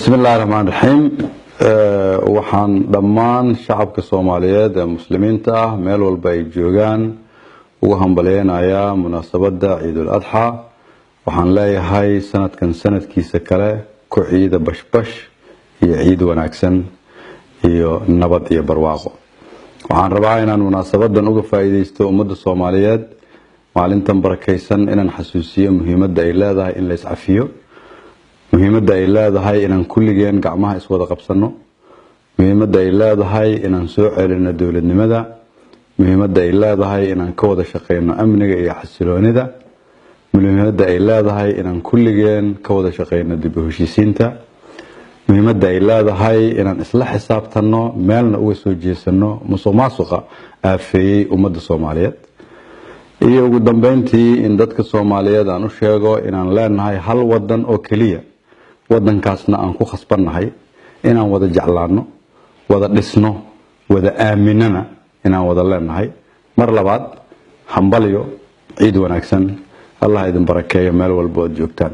بسم الله الرحمن الرحيم waxaan dhammaan shacabka Soomaaliyeed ee muslimiinta ah meel walba ay joogaan ugu hambaleynayaa munaasabada Ciidul Adha waxaan leeyahay sanadkan sanadkiisa kale ku ciida bashbash iyo ciid wanaagsan iyo nabad iyo barwaaqo waxaan rabaa inaan munaasabadan uga faa'iideysto ummadda Soomaaliyeed maalintan barakeysan inaan xasuusiyo muhiimadda ay leedahay in la iscafiyo muhiimadda ay leedahay inaan kulligeen gacmaha iswada qabsano muhiimadda ay leedahay inaan soo celino dawladnimada muhiimadda ay leedahay inaan ka wada shaqeyno amniga iyo xasiloonida muhiimadda ay leedahay inaan kulligeen ka wada shaqeyno dib u heshiisiinta muhiimadda ay leedahay inaan isla xisaabtano meelna uga soo jeesano musuqmaasuqa aafeeyay ummadda Soomaaliyeed iyo ugu dambeyntii in dadka Soomaaliyeed aan u sheego inaan leenahay hal wadan oo kaliya wadankaasna aan ku khasbanahay inaan wada jeclaano wada dhisno wada aaminana inaan wada leenahay mar labaad hambaliyo ciid wanaagsan Allah idin barakeeyo meel walba oo joogtaan